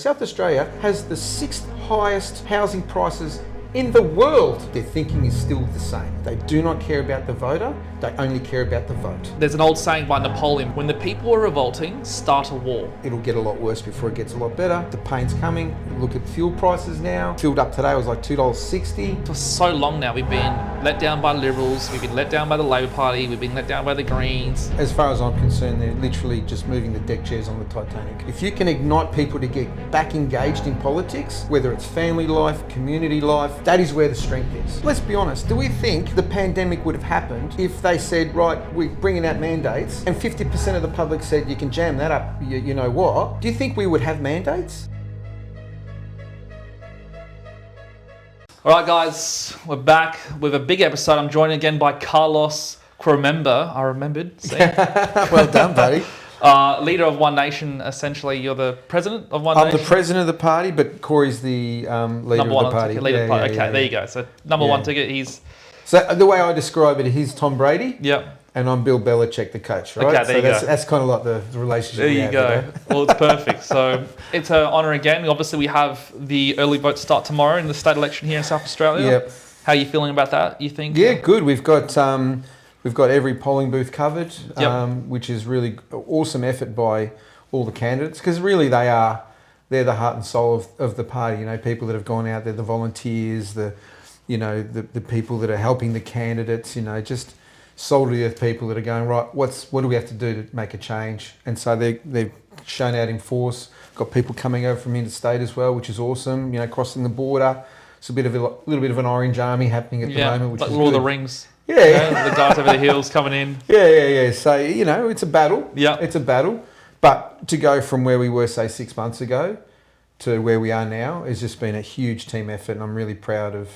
South Australia has the 6th highest housing prices in the world. Their thinking is still the same. They do not care about the voter, they only care about the vote. There's an old saying by Napoleon, when the people are revolting, start a war. It'll get a lot worse before it gets a lot better. The pain's coming. Look at fuel prices now. Filled up today was like $2.60. For so long now, we've been let down by Liberals, we've been let down by the Labor Party, we've been let down by the Greens. As far as I'm concerned, they're literally just moving the deck chairs on the Titanic. If you can ignite people to get back engaged in politics, whether it's family life, community life, that is where the strength is. Let's be honest, do we think the pandemic would have happened if they said, right, we're bringing out mandates, and 50% of the public said, you can jam that up, you know what? Do you think we would have mandates? All right, guys, we're back with a big episode. I'm joined again by Carlos Quaremba. I remembered. See? Well done, buddy. Leader of One Nation, essentially. You're the president of One I'm Nation? the president of the party, but Corey's the leader Number of one the party. ticket, leader of the party. Yeah, Okay, there you go. So number one ticket, he's... So the way I describe it, he's Tom Brady. Yep. And I'm Bill Belichick, the coach, right? Okay, there you go. That's kind of like the relationship There we you have, go. you know? Well, it's perfect. So it's an honour again. Obviously, we have the early vote start tomorrow in the state election here in South Australia. Yep. How are you feeling about that, you think? Yeah, good. We've got every polling booth covered, Yep. which is really awesome effort by all the candidates, because really they're the heart and soul of the party. You know, people that have gone out there, the volunteers, the people that are helping the candidates. You know, just soul to the earth people that are going, right, what do we have to do to make a change? And so they've shown out in force. Got people coming over from interstate as well, which is awesome. You know, crossing the border. It's a little bit of an orange army happening at the moment, which like is Lord of good. the Rings. Yeah. You know, the guys over the hills coming in. Yeah. So, you know, it's a battle. Yeah. It's a battle. But to go from where we were, say, 6 months ago to where we are now has just been a huge team effort, and I'm really proud of,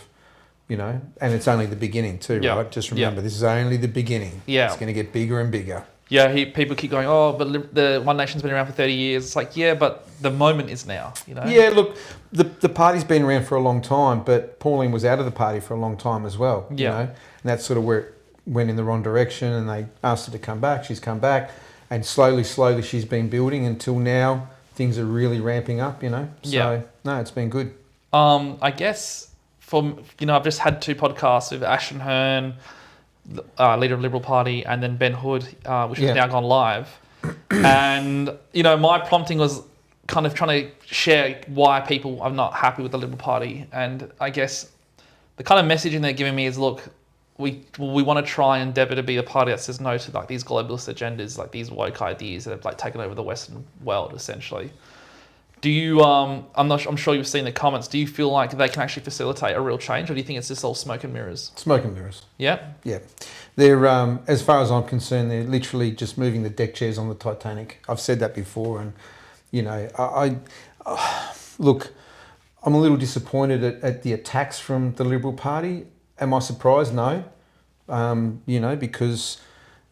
you know, and it's only the beginning too, Yeah. right? Just remember, this is only the beginning. Yeah. It's going to get bigger and bigger. Yeah, people keep going, oh, but the One Nation's been around for 30 years. It's like, yeah, but the moment is now, you know? Yeah, look, the party's been around for a long time, but Pauline was out of the party for a long time as well, you know? And that's sort of where it went in the wrong direction, and they asked her to come back. She's come back, and slowly she's been building until now. Things are really ramping up, you know? So, no, it's been good. I guess, I've just had 2 podcasts with Ashton Hearn, leader of Liberal Party, and then Ben Hood, which has now gone live. And, you know, my prompting was kind of trying to share why people are not happy with the Liberal Party. And I guess the kind of messaging they're giving me is, look, we want to try and endeavour to be a party that says no to like these globalist agendas, like these woke ideas that have like taken over the Western world, essentially. Do you, I'm sure you've seen the comments, do you feel like they can actually facilitate a real change, or do you think it's just all smoke and mirrors? Smoke and mirrors. Yeah? Yeah. They're, as far as I'm concerned, they're literally just moving the deck chairs on the Titanic. I've said that before, and, you know, I look, I'm a little disappointed at the attacks from the Liberal Party. Am I surprised? No. You know, because...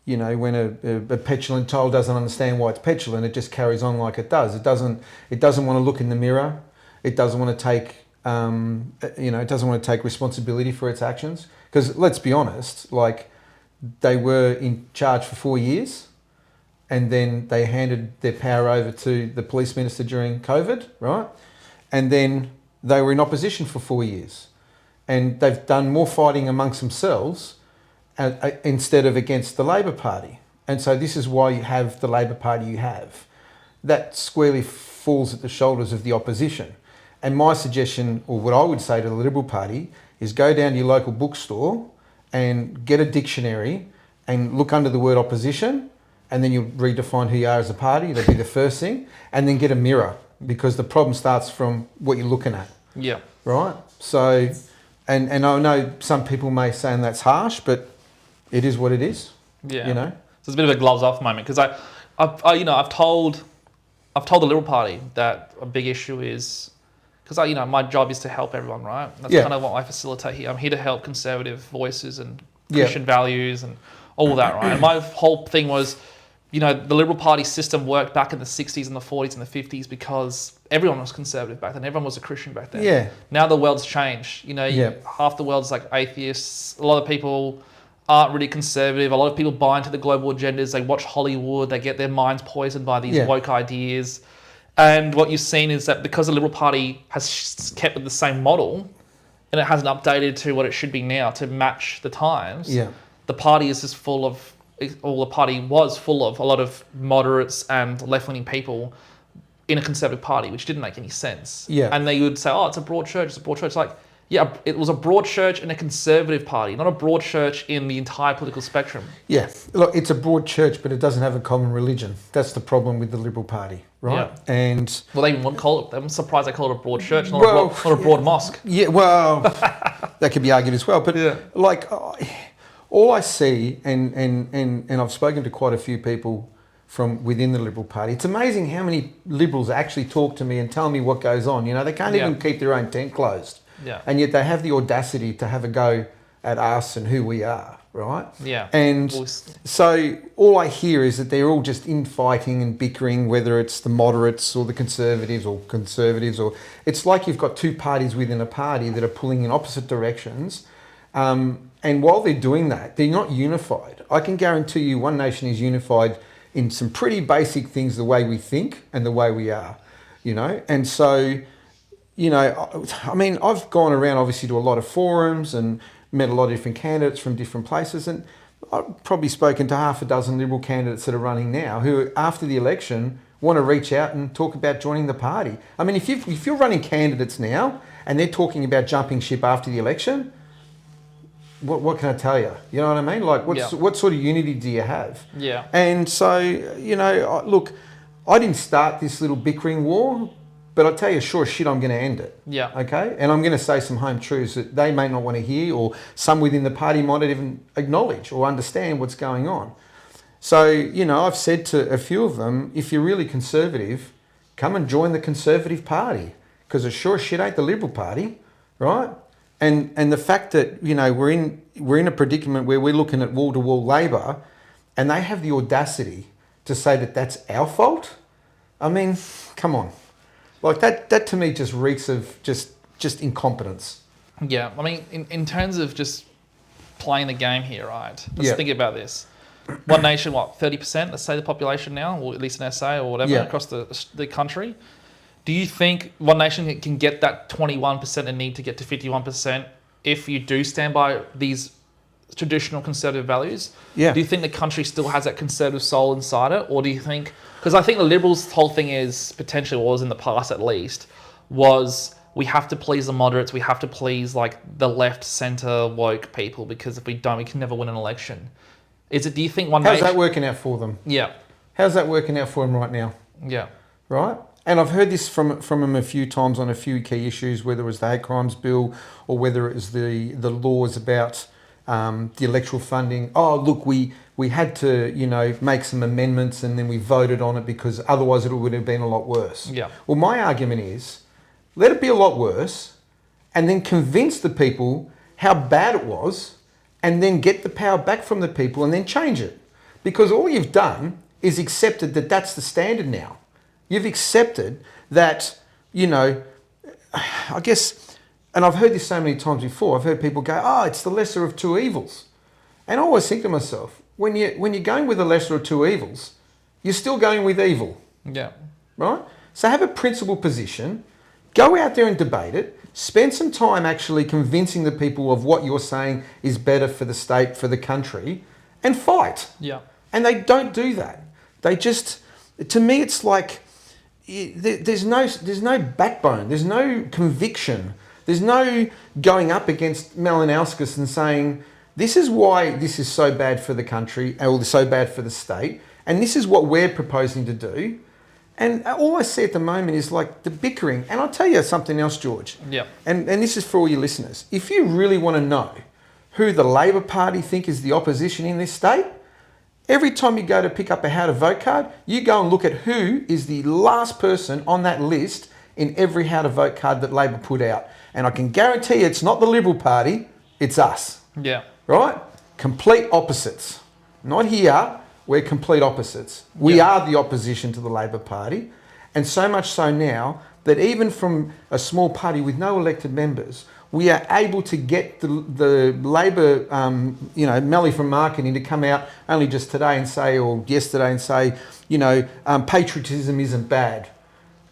You know, when a petulant child doesn't understand why it's petulant, it just carries on like it does. It doesn't want to look in the mirror. It doesn't want to take, it doesn't want to take responsibility for its actions. Because let's be honest, like, they were in charge for 4 years, and then they handed their power over to the police minister during COVID, right? And then they were in opposition for 4 years, and they've done more fighting amongst themselves instead of against the Labor Party. And so this is why you have the Labor Party you have. That squarely falls at the shoulders of the opposition. And my suggestion, or what I would say to the Liberal Party, is go down to your local bookstore and get a dictionary and look under the word opposition, and then you'll redefine who you are as a party. That'd be the first thing. And then get a mirror, because the problem starts from what you're looking at. Yeah. Right? So, and I know some people may say that's harsh, but it is what it is. Yeah. You know? So it's a bit of a gloves off moment, because I've told the Liberal Party that a big issue is, because my job is to help everyone, right? That's kind of what I facilitate here. I'm here to help conservative voices and Christian values and all that, right? And my whole thing was, the Liberal Party system worked back in the 60s and the 40s and the 50s because everyone was conservative back then. Everyone was a Christian back then. Yeah. Now the world's changed. Half the world's like atheists. A lot of people aren't really conservative. A lot of people buy into the global agendas. They watch Hollywood. They get their minds poisoned by these woke ideas. And what you've seen is that because the Liberal Party has kept with the same model and it hasn't updated to what it should be now to match the times, the party is just full of, or the party was full of a lot of moderates and left-leaning people in a Conservative Party, which didn't make any sense. Yeah. And they would say, oh, it's a broad church, it's a broad church. Like, yeah, it was a broad church in a Conservative Party, not a broad church in the entire political spectrum. Yeah, look, it's a broad church, but it doesn't have a common religion. That's the problem with the Liberal Party, right? Yeah. And well, they even won't call it. I'm surprised they call it a broad church, not a broad mosque. Yeah, well, that could be argued as well. But like, all I see, and I've spoken to quite a few people from within the Liberal Party. It's amazing how many Liberals actually talk to me and tell me what goes on. You know, they can't even keep their own tent closed. Yeah. And yet they have the audacity to have a go at us and who we are, right? Yeah. And so all I hear is that they're all just infighting and bickering, whether it's the moderates or the conservatives, or it's like you've got two parties within a party that are pulling in opposite directions. And while they're doing that, they're not unified. I can guarantee you One Nation is unified in some pretty basic things, the way we think and the way we are, you know? And so, you know, I mean, I've gone around obviously to a lot of forums and met a lot of different candidates from different places, and I've probably spoken to half a dozen Liberal candidates that are running now who, after the election, want to reach out and talk about joining the party. I mean, if you're running candidates now and they're talking about jumping ship after the election, what can I tell you? You know what I mean? Like, what sort of unity do you have? Yeah. And so, you know, look, I didn't start this little bickering war, but I'll tell you, sure as shit, I'm going to end it. Yeah. Okay? And I'm going to say some home truths that they may not want to hear, or some within the party might not even acknowledge or understand what's going on. So, you know, I've said to a few of them, if you're really conservative, come and join the Conservative Party, because it sure as shit ain't the Liberal Party, right? And the fact that, you know, we're in a predicament where we're looking at wall-to-wall Labor, and they have the audacity to say that that's our fault. I mean, come on. Like, that to me just reeks of just incompetence. Yeah, I mean, in terms of just playing the game here, right? Let's think about this. One Nation, what, 30%, let's say, the population now, or at least in SA or whatever, across the country. Do you think One Nation can get that 21% and need to get to 51% if you do stand by these traditional conservative values? Yeah. Do you think the country still has that conservative soul inside it? Or do you think... Because I think the Liberals' whole thing is, potentially was in the past at least, was we have to please the moderates, we have to please like the left, centre, woke people, because if we don't, we can never win an election. Do you think One Nation... How's that working out for them? Yeah. How's that working out for them right now? Yeah. Right? And I've heard this from him a few times on a few key issues, whether it was the hate crimes bill or whether it was the laws about the electoral funding. Oh, look, we had to, you know, make some amendments and then we voted on it because otherwise it would have been a lot worse. Yeah. Well, my argument is, let it be a lot worse and then convince the people how bad it was and then get the power back from the people and then change it. Because all you've done is accepted that that's the standard now. You've accepted that, you know, I guess, and I've heard this so many times before, I've heard people go, oh, it's the lesser of two evils. And I always think to myself, when you're going with the lesser of two evils, you're still going with evil. Yeah. Right? So have a principled position, go out there and debate it, spend some time actually convincing the people of what you're saying is better for the state, for the country, and fight. Yeah. And they don't do that. They just, to me, it's like, there's no backbone, there's no conviction, there's no going up against Malinowskis and saying, this is why this is so bad for the country, or so bad for the state, and this is what we're proposing to do. And all I see at the moment is like the bickering. And I'll tell you something else, George. Yeah. And this is for all your listeners. If you really want to know who the Labor Party think is the opposition in this state, every time you go to pick up a how to vote card, you go and look at who is the last person on that list in every how to vote card that Labor put out. And I can guarantee you it's not the Liberal Party, it's us. Yeah. Right? Complete opposites. Not here, we're complete opposites. We are the opposition to the Labor Party. And so much so now that even from a small party with no elected members, we are able to get the Labor, Melly from marketing to come out only just today and say, or yesterday and say, patriotism isn't bad.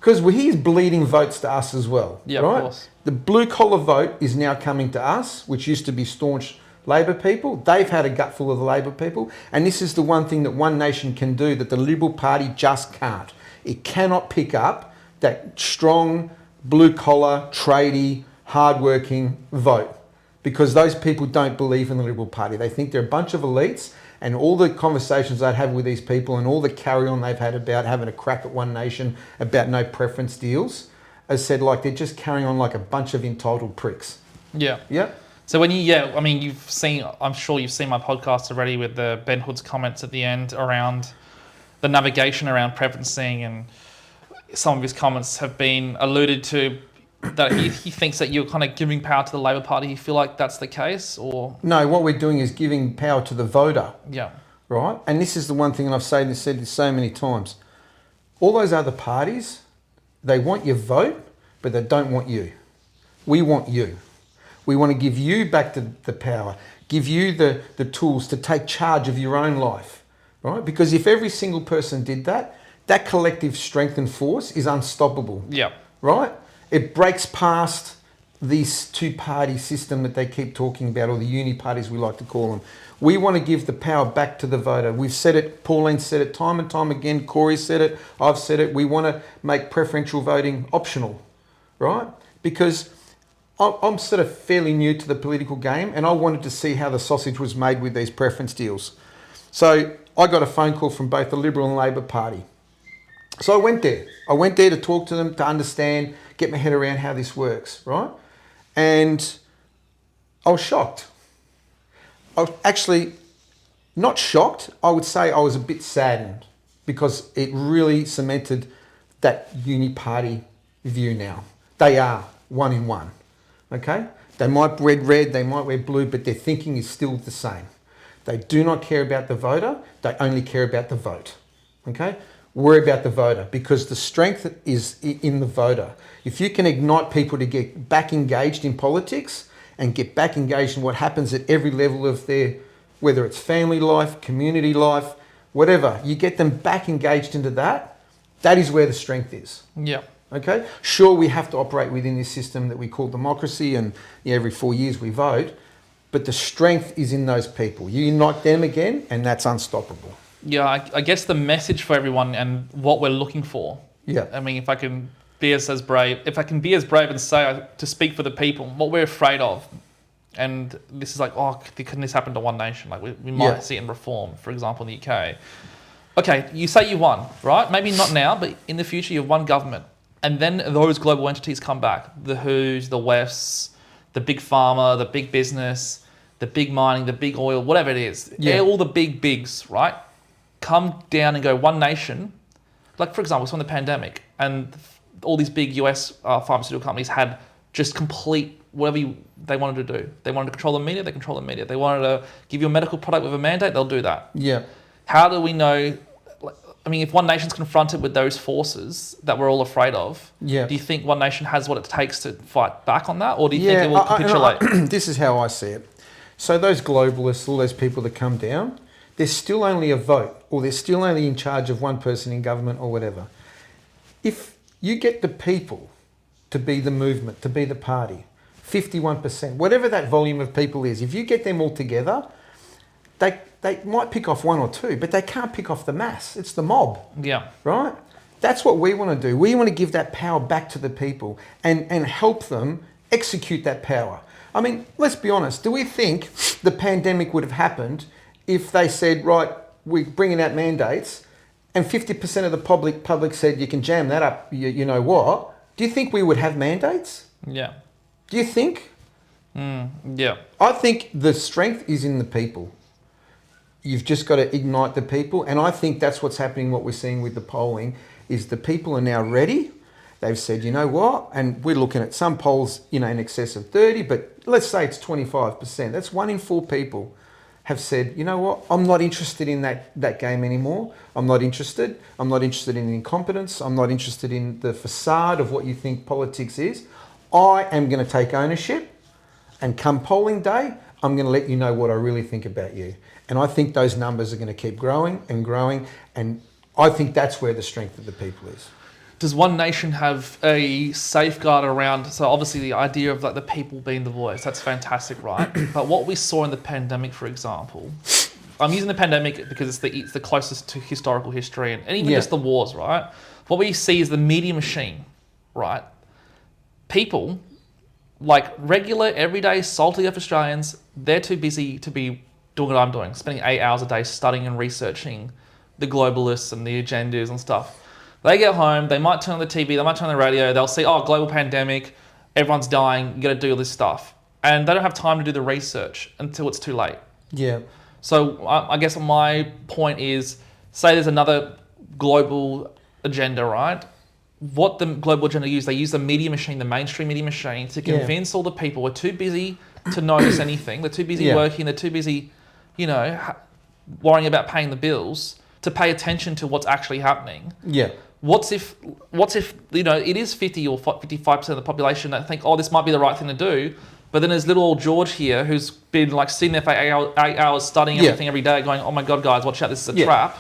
Because he's bleeding votes to us as well, Yeah, right? of course. The blue collar vote is now coming to us, which used to be staunch Labor people. They've had a gutful of the Labor people. And this is the one thing that One Nation can do that the Liberal Party just can't. It cannot pick up that strong, blue collar, tradie, hardworking vote. Because those people don't believe in the Liberal Party. They think they're a bunch of elites, and all the conversations I'd have with these people and all the carry-on they've had about having a crack at One Nation, about no preference deals, as said, like, they're just carrying on like a bunch of entitled pricks. Yeah. Yeah. So you've seen, I'm sure you've seen my podcast already with the Ben Hood's comments at the end around the navigation around preferencing, and some of his comments have been alluded to that he thinks that you're kind of giving power to the Labor Party. You feel like that's the case, or? No, what we're doing is giving power to the voter. Yeah. Right? And this is the one thing, and I've said this so many times. All those other parties, they want your vote, but they don't want you. We want you. We want to give you back the power, give you the tools to take charge of your own life, right? Because if every single person did that, that collective strength and force is unstoppable. Yeah. Right? It breaks past this two-party system that they keep talking about, or the uni-parties we like to call them. We want to give the power back to the voter. We've said it, Pauline said it time and time again, Corey said it, I've said it. We want to make preferential voting optional, right? Because I'm sort of fairly new to the political game, and I wanted to see how the sausage was made with these preference deals. So I got a phone call from both the Liberal and Labor Party. So I went there. I went there to talk to them, to understand, get my head around how this works, right? And I was shocked. I was actually not shocked. I would say I was a bit saddened, because it really cemented that uni-party view now. They are one in one. Okay? They might wear red, they might wear blue, but their thinking is still the same. They do not care about the voter, they only care about the vote. Okay? Worry about the voter, because the strength is in the voter. If you can ignite people to get back engaged in politics and get back engaged in what happens at every level of their, whether it's family life, community life, whatever, you get them back engaged into that, that is where the strength is. Yeah. Okay, sure, we have to operate within this system that we call democracy, and every 4 years we vote, but the strength is in those people. You unite them again, and that's unstoppable. Yeah, I guess the message for everyone and what we're looking for. Yeah. I mean, if I can be as brave and say, to speak for the people, what we're afraid of, and this is like, oh, can this happen to One Nation? Like, we might see it in reform, for example, in the UK. Okay, you say you won, right? Maybe not now, but in the future you've won government. And then those global entities come back. The Who's, the Wests, the big pharma, the big business, the big mining, the big oil, whatever it is. Yeah. All the big bigs, right? Come down and go, One Nation. Like, for example, it's from the pandemic, and all these big US pharmaceutical companies had just complete whatever they wanted to do. They wanted to control the media, they control the media. They wanted to give you a medical product with a mandate, they'll do that. Yeah. How do we know? I mean, if One Nation's confronted with those forces that we're all afraid of, do you think One Nation has what it takes to fight back on that? Or do you think it will capitulate? This is how I see it. So those globalists, all those people that come down, they're still only a vote, or they're still only in charge of one person in government or whatever. If you get the people to be the movement, to be the party, 51%, whatever that volume of people is, if you get them all together, they might pick off one or two, but they can't pick off the mass. It's the mob. Yeah. Right? That's what we want to do. We want to give that power back to the people and help them execute that power. I mean, let's be honest. Do we think the pandemic would have happened if they said, right, we're bringing out mandates, and 50% of the public said, you can jam that up, you know what? Do you think we would have mandates? Yeah. Do you think? Yeah. I think the strength is in the people. You've just got to ignite the people. And I think that's what's happening, what we're seeing with the polling, is the people are now ready. They've said, you know what? And we're looking at some polls, in excess of 30, but let's say it's 25%. That's 1 in 4 people have said, you know what? I'm not interested in that game anymore. I'm not interested. I'm not interested in incompetence. I'm not interested in the facade of what you think politics is. I am going to take ownership, and come polling day, I'm going to let you know what I really think about you. And I think those numbers are going to keep growing and growing. And I think that's where the strength of the people is. does One Nation have a safeguard around? So obviously the idea of like the people being the voice, that's fantastic, right? But what we saw in the pandemic, for example, I'm using the pandemic because it's the closest to historical history and even just the wars, right? What we see is the media machine, right? People, like regular, everyday, salty of Australians, they're too busy to be doing what I'm doing, spending 8 hours a day studying and researching the globalists and the agendas and stuff. They get home, they might turn on the TV, they might turn on the radio, they'll see, oh, global pandemic, everyone's dying, you got to do all this stuff. And they don't have time to do the research until it's too late. Yeah. So I guess my point is, say there's another global agenda, right? What the global agenda use, they use the media machine, the mainstream media machine, to convince all the people we're too busy to notice anything. They're too busy working, they're too busy, worrying about paying the bills to pay attention to what's actually happening. Yeah. What's if it is 50 or 55% of the population that think, oh, this might be the right thing to do, but then there's little old George here who's been like sitting there for 8 hours studying everything every day, going, oh my God, guys, watch out, this is a trap.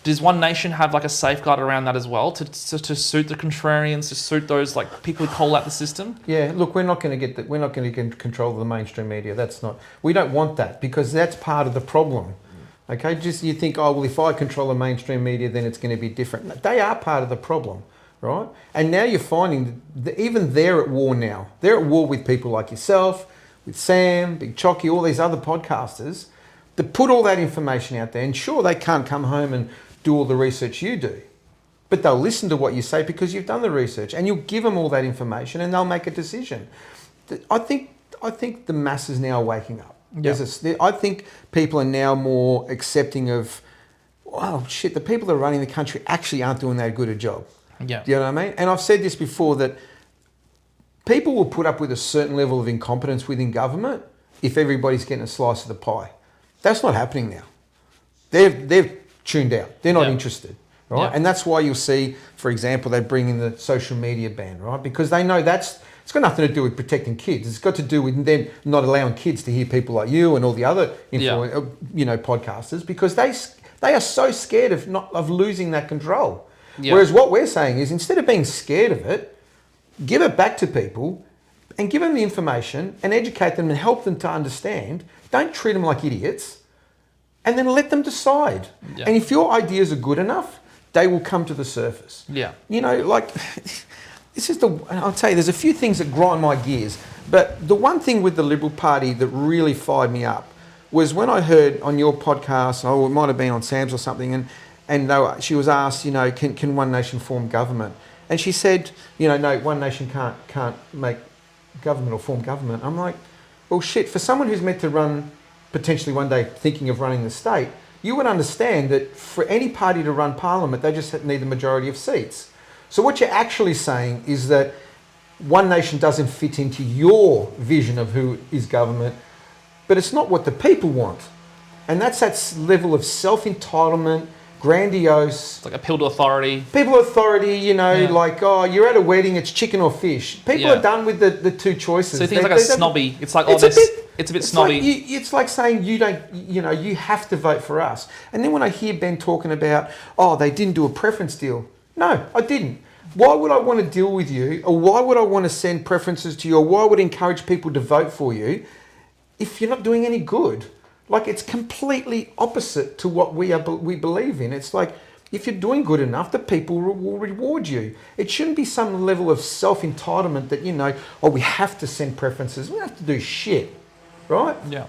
Does One Nation have like a safeguard around that as well to suit the contrarians, to suit those like people who call out the system? Yeah, look, we're not going to get control of the mainstream media. We don't want that, because that's part of the problem. Okay, just you think, oh, well, if I control the mainstream media, then it's going to be different. No, they are part of the problem, right? And now you're finding that even they're at war now. They're at war with people like yourself, with Sam, Big Chocky, all these other podcasters that put all that information out there. And sure, they can't come home and do all the research you do, but they'll listen to what you say because you've done the research, and you'll give them all that information and they'll make a decision. I think the masses now are waking up. I think people are now more accepting of, oh shit, the people that are running the country actually aren't doing that good a job. Yeah. Do you know what I mean? And I've said this before, that people will put up with a certain level of incompetence within government if everybody's getting a slice of the pie. That's not happening now. They've tuned out. They're not interested, right? Yeah. And that's why you'll see, for example, they bring in the social media ban, right? Because they know it's got nothing to do with protecting kids. It's got to do with them not allowing kids to hear people like you and all the other podcasters, because they are so scared of losing that control. Yeah. Whereas what we're saying is, instead of being scared of it, give it back to people and give them the information and educate them and help them to understand. Don't treat them like idiots, and then let them decide. Yeah. And if your ideas are good enough, they will come to the surface. Yeah. I'll tell you, there's a few things that grind my gears, but the one thing with the Liberal Party that really fired me up was when I heard on your podcast, or it might have been on Sam's or something, and she was asked, can One Nation form government? And she said, no, One Nation can't make government or form government. I'm like, well, shit, for someone who's meant to run, potentially one day thinking of running the state, you would understand that for any party to run parliament, they just need the majority of seats. So what you're actually saying is that One Nation doesn't fit into your vision of who is government, but it's not what the people want. And that's that level of self-entitlement, grandiose. It's like appeal to authority. People authority, like, oh, you're at a wedding, it's chicken or fish. People are done with the two choices. So things like a snobby. It's like, it's a bit snobby. It's like saying you have to vote for us. And then when I hear Ben talking about, oh, they didn't do a preference deal. No, I didn't. Why would I want to deal with you, or why would I want to send preferences to you, or why would I encourage people to vote for you if you're not doing any good? Like, it's completely opposite to what we believe in. It's like, if you're doing good enough, the people will reward you. It shouldn't be some level of self-entitlement that, we have to send preferences. We don't have to do shit, right? Yeah.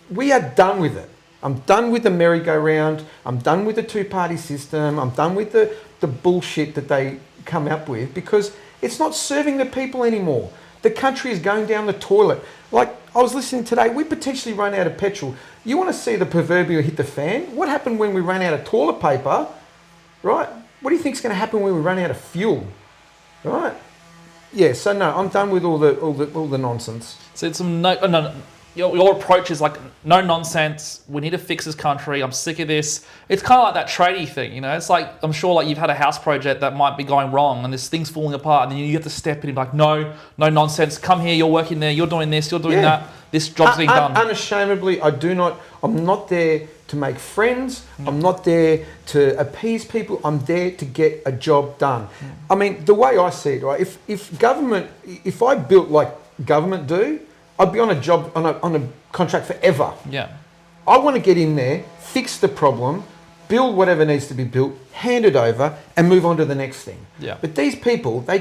We are done with it. I'm done with the merry-go-round. I'm done with the two-party system. I'm done with the bullshit that they come up with, because it's not serving the people anymore. The country is going down the toilet. Like, I was listening today, we potentially run out of petrol. You want to see the proverbial hit the fan? What happened when we ran out of toilet paper, right? What do you think is going to happen when we run out of fuel, right? Yeah, so no, I'm done with all the nonsense. So it's some your approach is like no nonsense. We need to fix this country. I'm sick of this. It's kind of like that tradie thing, you know. It's like I'm sure like you've had a house project that might be going wrong and this thing's falling apart, and then you have to step in and be like, no nonsense. Come here. You're working there. You're doing this. You're doing that. This job's being done. Unashamedly, I'm not there to make friends. I'm not there to appease people. I'm there to get a job done. I mean, the way I see it, right? If I built like government do, I'd be on a job on a contract forever. Yeah. I want to get in there, fix the problem, build whatever needs to be built, hand it over, and move on to the next thing. Yeah. But these people, they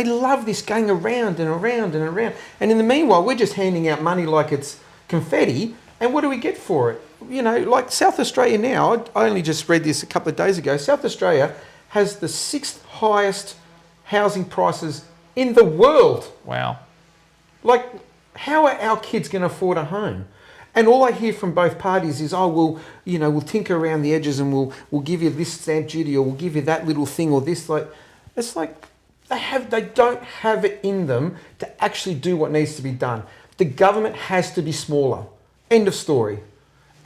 love this going around and around and around. And in the meanwhile, we're just handing out money like it's confetti. And what do we get for it? You know, like South Australia now, I only just read this a couple of days ago. South Australia has the 6th highest housing prices in the world. Wow. Like, how are our kids going to afford a home? And all I hear from both parties is, we'll tinker around the edges and we'll give you this stamp duty, or we'll give you that little thing, or this. Like, it's like they don't have it in them to actually do what needs to be done. The government has to be smaller. End of story.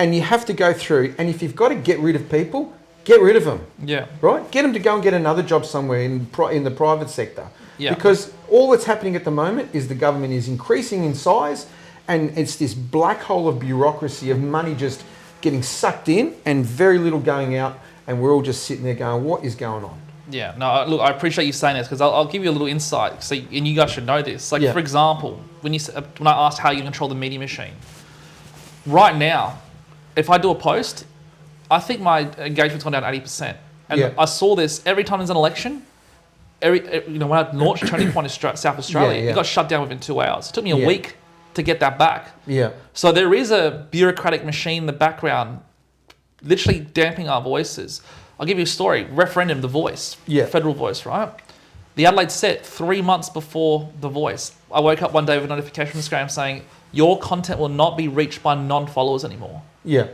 And you have to go through, and if you've got to get rid of people, get rid of them. Yeah. Right? Get them to go and get another job somewhere in the private sector. Yeah. Because all that's happening at the moment is the government is increasing in size, and it's this black hole of bureaucracy, of money just getting sucked in and very little going out, and we're all just sitting there going, what is going on? Yeah, no, look, I appreciate you saying this, because I'll give you a little insight, so, and you guys should know this. Like, for example, when I asked how you control the media machine, right now, if I do a post, I think my engagement's gone down 80%. And I saw this every time there's an election. When I launched Turning Point South Australia, it got shut down within 2 hours. It took me a week to get that back. Yeah. So there is a bureaucratic machine in the background, literally damping our voices. I'll give you a story. Referendum, The Voice, Federal Voice, right? The Adelaide set 3 months before The Voice. I woke up one day with a notification from Instagram saying, your content will not be reached by non-followers anymore. Yeah.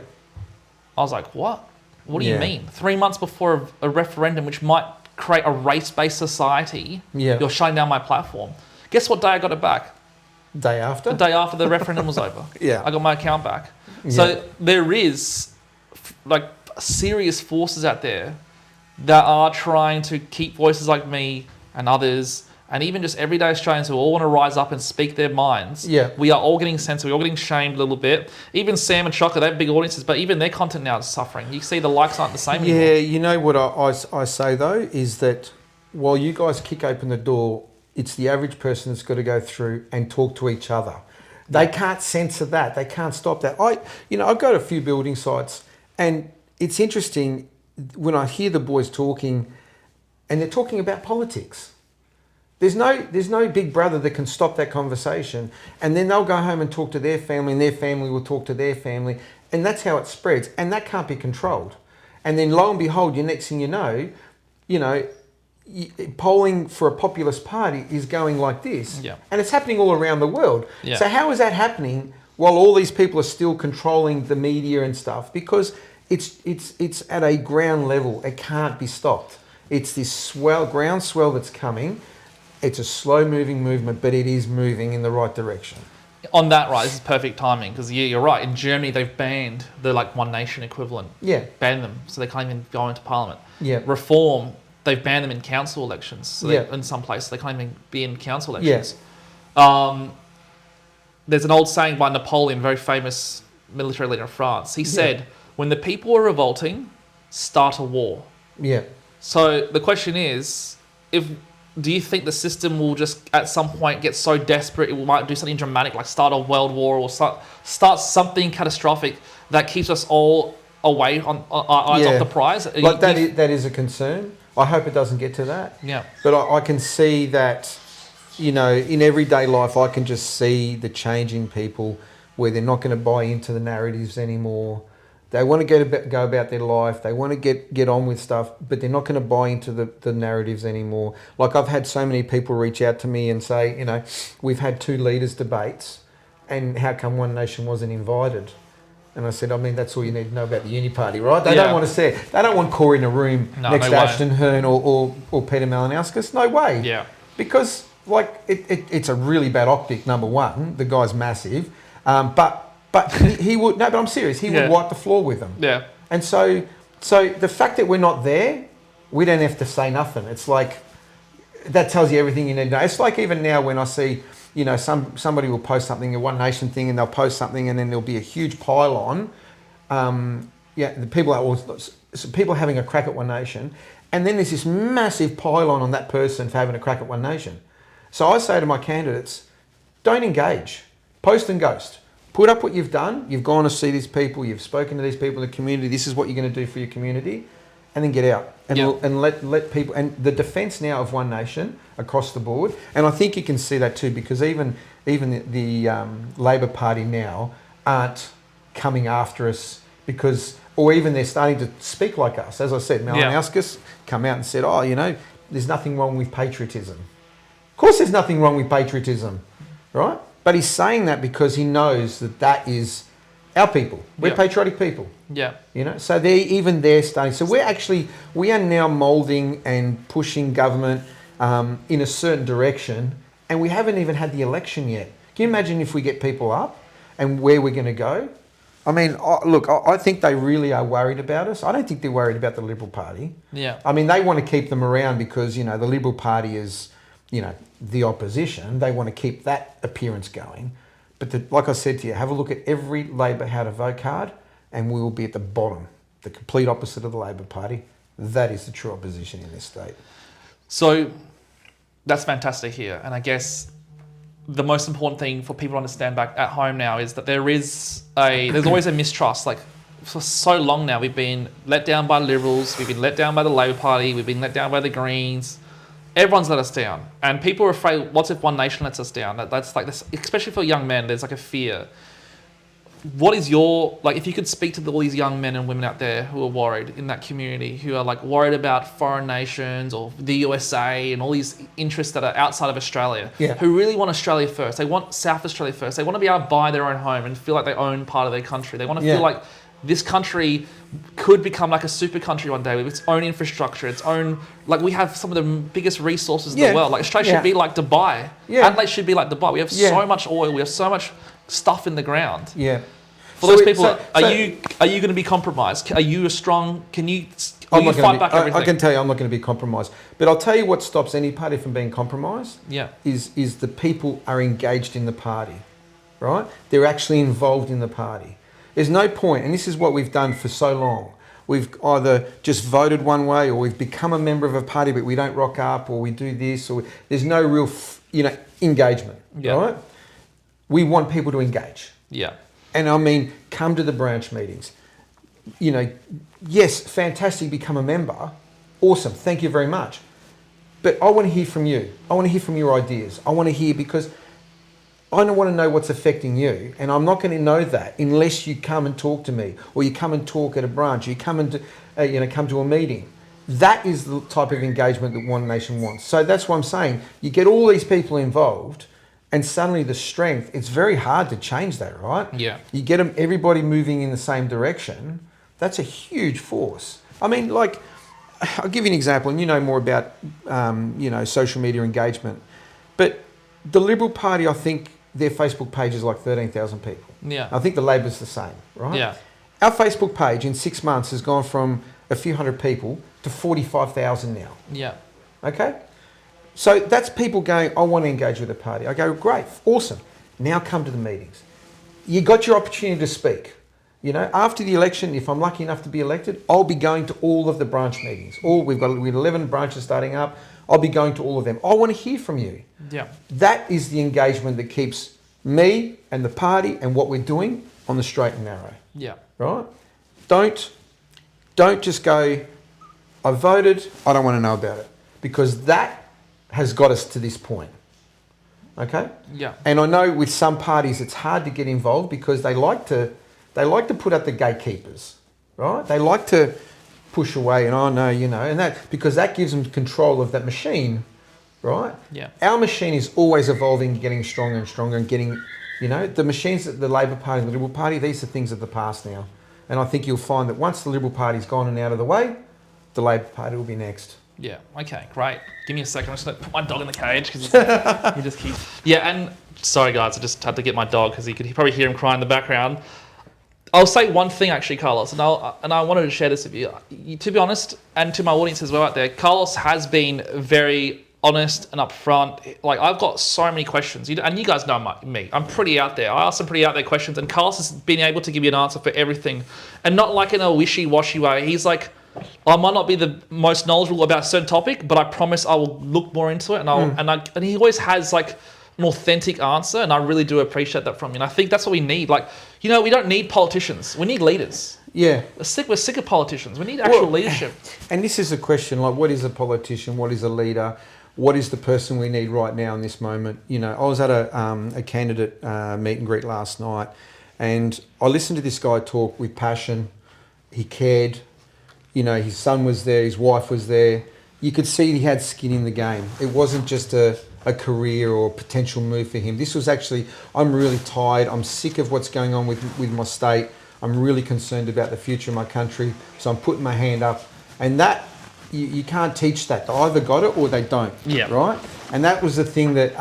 I was like, what? What do you mean? 3 months before a referendum, which might create a race-based society, you're shutting down my platform. Guess what day I got it back? Day after? The day after the referendum was over. I got my account back. So there is like serious forces out there that are trying to keep voices like me and others, and even just everyday Australians who all want to rise up and speak their minds. We are all getting censored. We're all getting shamed a little bit. Even Sam and Chocolate, they have big audiences, but even their content now is suffering. You see the likes aren't the same anymore. Yeah, you know what I say though, is that while you guys kick open the door, it's the average person that's got to go through and talk to each other. They can't censor that. They can't stop that. I've got a few building sites, and it's interesting when I hear the boys talking, and they're talking about politics. There's no big brother that can stop that conversation, and then they'll go home and talk to their family, and their family will talk to their family, and that's how it spreads, and that can't be controlled. And then lo and behold, your next thing you know, polling for a populist party is going like this, and it's happening all around the world. So how is that happening while all these people are still controlling the media and stuff? Because it's at a ground level. It can't be stopped. It's this groundswell that's coming. It's a slow-moving movement, but it is moving in the right direction. On that, right, this is perfect timing, because you're right. In Germany, they've banned the One Nation equivalent. Banned them, so they can't even go into parliament. Reform, they've banned them in council elections. So in some places, they can't even be in council elections. There's an old saying by Napoleon, very famous military leader of France. He said, when the people are revolting, start a war. So the question is, do you think the system will just at some point get so desperate it might do something dramatic, like start a world war or start something catastrophic that keeps us all away on our eyes off the prize? Like that is a concern. I hope it doesn't get to that. But I can see that, in everyday life, I can just see the change in people where they're not going to buy into the narratives anymore. They want to go about their life. They want to get on with stuff, but they're not going to buy into the narratives anymore. Like, I've had so many people reach out to me and say, we've had 2 leaders debates, and how come One Nation wasn't invited? And I said, that's all you need to know about the Uni Party, right? They don't want to see it. They don't want Corey in a room next to Ashton Hearn or Peter Malinauskas. No way. Because, it's a really bad optic, number one. The guy's massive. But he would, no, but I'm serious, he would wipe the floor with them. Yeah. And so the fact that we're not there, we don't have to say nothing. It's like, that tells you everything you need to know. It's like even now when I see, you know, somebody will post something, a One Nation thing, and they'll post something, and then there'll be a huge pile on. People having a crack at One Nation, and then there's this massive pile on that person for having a crack at One Nation. So I say to my candidates, don't engage, post and ghost. Put up what you've done. You've gone to see these people. You've spoken to these people in the community. This is what you're going to do for your community, and then get out and let people. And the defence now of One Nation across the board, and I think you can see that too, because even the Labor Party now aren't coming after us because, or even they're starting to speak like us. As I said, Malinowskis come out and said, "Oh, you know, there's nothing wrong with patriotism." Of course, there's nothing wrong with patriotism, right? But he's saying that because he knows that is our people. We're patriotic people. Yeah. You know, so they're starting. So we are now moulding and pushing government in a certain direction, and we haven't even had the election yet. Can you imagine if we get people up and where we're going to go? I mean, I think they really are worried about us. I don't think they're worried about the Liberal Party. Yeah. I mean, they want to keep them around because, you know, the Liberal Party is, you know, the opposition. They want to keep that appearance going. But like I said to you, have a look at every Labor how to vote card and we will be at the bottom, the complete opposite of the Labor Party. That is the true opposition in this state. So that's fantastic here. And I guess the most important thing for people to understand back at home now is that there's always a mistrust. Like for so long now, we've been let down by Liberals, we've been let down by the Labor Party, we've been let down by the Greens. Everyone's let us down, and people are afraid. What if One Nation lets us down? That's like this, especially for young men. There's like a fear. What is your if you could speak to all these young men and women out there who are worried in that community, who are like worried about foreign nations or the USA and all these interests that are outside of Australia, who really want Australia first. They want South Australia first. They want to be able to buy their own home and feel like they own part of their country. They want to feel like this country could become like a super country one day with its own infrastructure, its own, like we have some of the biggest resources in the world. Like Australia should be like Dubai. Adelaide should be like Dubai. We have so much oil. We have so much stuff in the ground. Yeah. For those people, are you going to be compromised? Are you a strong? Can you? Will you fight back everything? I can tell you, I'm not going to be compromised. But I'll tell you what stops any party from being compromised. Yeah. Is the people are engaged in the party, right? They're actually involved in the party. There's no point, and this is what we've done for so long. We've either just voted one way, or we've become a member of a party, but we don't rock up, or we do this, or there's no real, engagement, right? We want people to engage. Yeah. And I mean, come to the branch meetings. Yes, fantastic, become a member. Awesome, thank you very much. But I want to hear from you. I want to hear from your ideas. I want to hear, because I don't want to know what's affecting you, and I'm not going to know that unless you come and talk to me, or you come and talk at a branch, or you come and come to a meeting. That is the type of engagement that One Nation wants. So that's what I'm saying. You get all these people involved, and suddenly the strength. It's very hard to change that, right? Yeah. You get them, everybody moving in the same direction. That's a huge force. I mean, like, I'll give you an example, and you know more about social media engagement, but the Liberal Party, I think, their Facebook page is like 13,000 people. Yeah. I think the Labor's the same, right? Yeah. Our Facebook page in 6 months has gone from a few hundred people to 45,000 now. Yeah. Okay? So that's people going, I want to engage with the party. I go, great, awesome. Now come to the meetings. You got your opportunity to speak. After the election, if I'm lucky enough to be elected, I'll be going to all of the branch meetings. We've got 11 branches starting up. I'll be going to all of them. I want to hear from you. Yeah. That is the engagement that keeps me and the party and what we're doing on the straight and narrow. Yeah. Right? Don't just go, I voted, I don't want to know about it. Because that has got us to this point. Okay? Yeah. And I know with some parties it's hard to get involved because they like to put up the gatekeepers. Right? They like to push away and and that, because that gives them control of that machine, right? Yeah. Our machine is always evolving, getting stronger and stronger, and getting, the machines that the Labor Party and the Liberal Party, these are things of the past now. And I think you'll find that once the Liberal Party's gone and out of the way, the Labor Party will be next. Yeah. Okay, great. Give me a second. I'm just going to put my dog in the cage because he just keeps... Yeah, and Sorry, guys, I just had to get my dog because you could probably hear him crying in the background. I'll say one thing actually, Carlos, and I wanted to share this with you. To be honest, and to my audience as well out there, Carlos has been very honest and upfront. Like, I've got so many questions, and you guys know me. I'm pretty out there. I ask some pretty out there questions, and Carlos has been able to give you an answer for everything, and not like in a wishy-washy way. He's like, I might not be the most knowledgeable about a certain topic, but I promise I will look more into it, and he always has like an authentic answer, and I really do appreciate that from you. And I think that's what we need. Like, we don't need politicians. We need leaders. Yeah. We're sick of politicians. We need actual leadership. And this is a question, like, what is a politician? What is a leader? What is the person we need right now in this moment? I was at a candidate meet and greet last night, and I listened to this guy talk with passion. He cared. His son was there, his wife was there. You could see he had skin in the game. It wasn't just a career or potential move for him. This was actually, I'm really tired. I'm sick of what's going on with my state. I'm really concerned about the future of my country. So I'm putting my hand up. And that, you can't teach that. They either got it or they don't. Yeah. Right? And that was the thing that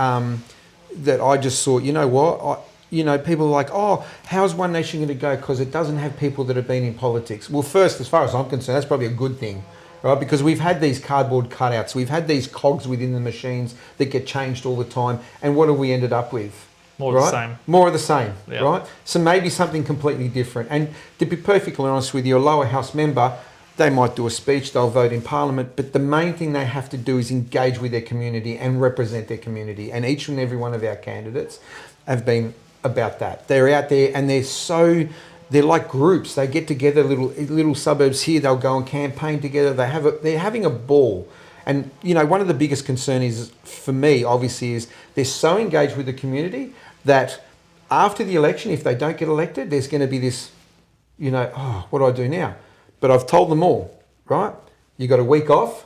that I just thought, you know what? People are like, oh, how's One Nation going to go? Because it doesn't have people that have been in politics. Well, first, as far as I'm concerned, that's probably a good thing. Right? Because we've had these cardboard cutouts. We've had these cogs within the machines that get changed all the time. And what have we ended up with? More of the same. More of the same, yeah. Right? So maybe something completely different. And to be perfectly honest with you, a lower house member, they might do a speech, they'll vote in Parliament, but the main thing they have to do is engage with their community and represent their community. And each and every one of our candidates have been about that. They're out there and they're like groups. They get together, little suburbs here. They'll go and campaign together. They're having a ball. And one of the biggest concerns for me, obviously, is they're so engaged with the community that after the election, if they don't get elected, there's going to be this, what do I do now? But I've told them all, right? You got a week off,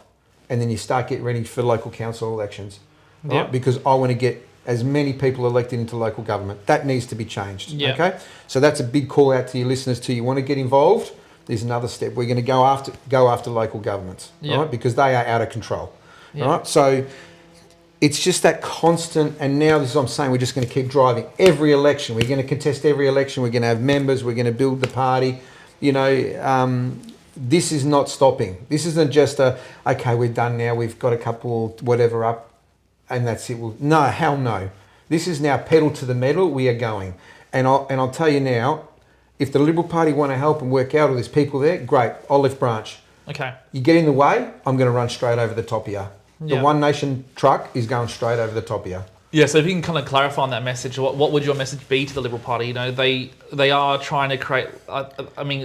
and then you start getting ready for local council elections, right? Yeah. Because I want to get as many people elected into local government. That needs to be changed. Yeah. Okay, so that's a big call out to your listeners too. You want to get involved? There's another step. We're going to go after local governments, Yeah. right? Because they are out of control, Yeah. right? So it's just that constant. And now this is what I'm saying. We're just going to keep driving every election. We're going to contest every election. We're going to have members. We're going to build the party. This is not stopping. This isn't just okay, we're done now. We've got a couple whatever up. And that's it. No, hell no. This is now pedal to the metal. We are going. And I'll tell you now, if the Liberal Party want to help and work out, or there's people there, great. Olive branch. Okay. You get in the way, I'm going to run straight over the top of you. The Yeah. One Nation truck is going straight over the top of you. Yeah, so if you can kind of clarify on that message, what would your message be to the Liberal Party? They are trying to create.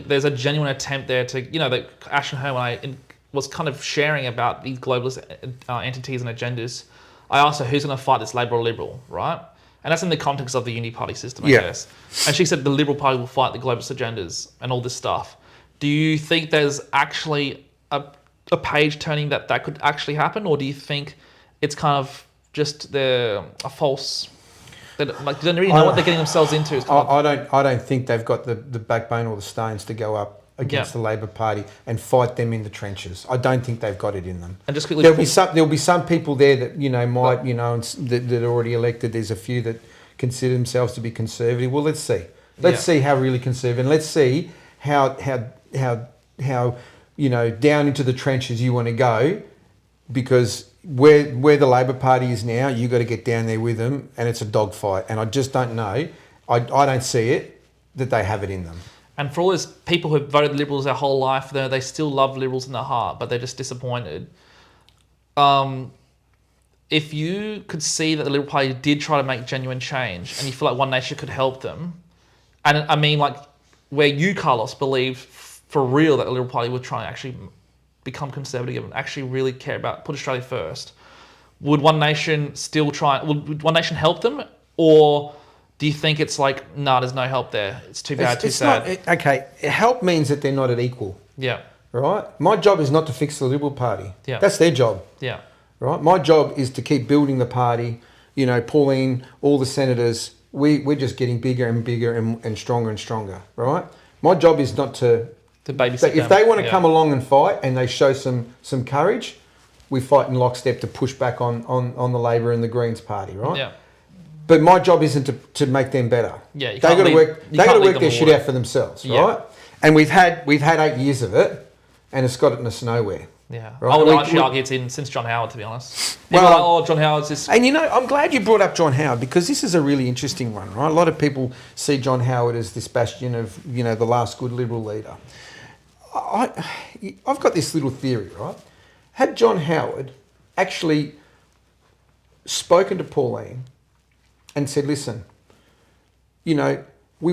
There's a genuine attempt there to, that Ashton Hearn was kind of sharing about these globalist entities and agendas. I asked her who's going to fight this Labor or Liberal, right? And that's in the context of the Unity Party system, I guess. And she said the Liberal Party will fight the globalist agendas and all this stuff. Do you think there's actually a page turning that could actually happen, or do you think it's kind of just a false? They don't really know what they're getting themselves into. I don't think they've got the backbone or the stones to go up against the Labor Party and fight them in the trenches. I don't think they've got it in them. And just quickly, there'll be some people there that that are already elected. There's a few that consider themselves to be conservative. Well, let's see. Let's see how really conservative, and let's see how down into the trenches you want to go, because where the Labor Party is now, you got to get down there with them, and it's a dogfight. And I just don't know. I don't see it that they have it in them. And for all those people who have voted Liberals their whole life, they still love Liberals in their heart, but they're just disappointed. If you could see that the Liberal Party did try to make genuine change, and you feel like One Nation could help them, and I mean, like, where you, Carlos, believe for real that the Liberal Party would try and actually become conservative and actually really care about, put Australia first, would One Nation still try? Would One Nation help them, or do you think it's like, nah, there's no help there? It's too bad, too sad. Okay, help means that they're not at equal. Yeah. Right? My job is not to fix the Liberal Party. Yeah. That's their job. Yeah. Right? My job is to keep building the party. Pauline, all the senators, we're just getting bigger and bigger and stronger and stronger. Right? My job is not to babysit if them. they want to come along and fight and they show some courage, we fight in lockstep to push back on the Labor and the Greens party. Right? Yeah. But my job isn't to make them better. Yeah, they got to work. They got to work their shit water. out for themselves, right? And we've had 8 years of it, and it's gotten us nowhere. Yeah, right? I would actually argue it's in since John Howard, to be honest. Well, John Howard's this. And I'm glad you brought up John Howard, because this is a really interesting one, right? A lot of people see John Howard as this bastion of, the last good Liberal leader. I've got this little theory, right? Had John Howard actually spoken to Pauline and said, listen, we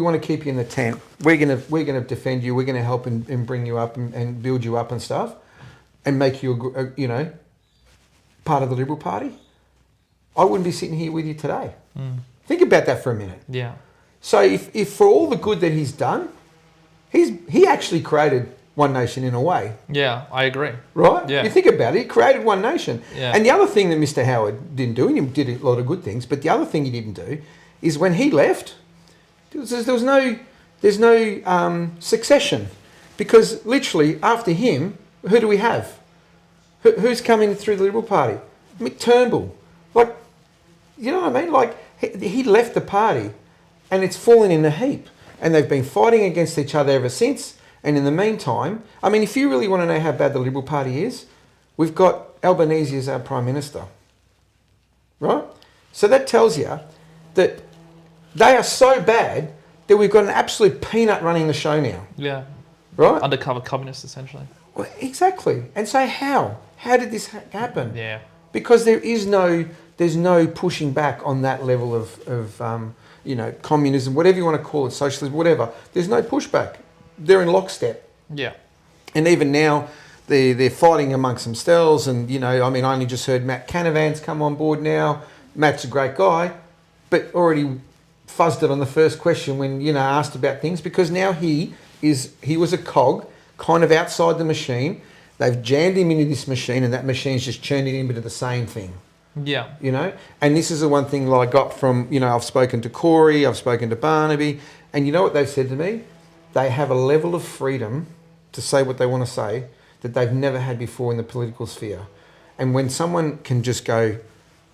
want to keep you in the tent. We're gonna defend you. We're gonna help and bring you up and build you up and stuff, and make you part of the Liberal Party. I wouldn't be sitting here with you today. Think about that for a minute. Yeah. So if for all the good that he's done, he actually created One Nation in a way. Yeah, I agree. Right? Yeah. You think about it, he created One Nation. Yeah. And the other thing that Mr. Howard didn't do, and he did a lot of good things, but the other thing he didn't do is there's no succession. Because literally after him, who do we have? Who's coming through the Liberal Party? Mick Turnbull. Like, you know what I mean? Like, he left the party and it's fallen in a heap. And they've been fighting against each other ever since. And in the meantime, I mean, if you really want to know how bad the Liberal Party is, we've got Albanese as our Prime Minister. Right? So that tells you that they are so bad that we've got an absolute peanut running the show now. Yeah. Right? Undercover communists, essentially. Well, exactly. And so how? How did this happen? Yeah. Because there's no pushing back on that level of communism, whatever you want to call it, socialism, whatever. There's no pushback. They're in lockstep. Yeah. And even now, they're fighting amongst themselves. And, I only just heard Matt Canavan's come on board now. Matt's a great guy, but already fuzzed it on the first question when, asked about things, because now he was a cog kind of outside the machine. They've jammed him into this machine, and that machine's just churned him into the same thing. Yeah. And this is the one thing that I got from, I've spoken to Corey, I've spoken to Barnaby, and you know what they've said to me? They have a level of freedom to say what they want to say that they've never had before in the political sphere. And when someone can just go,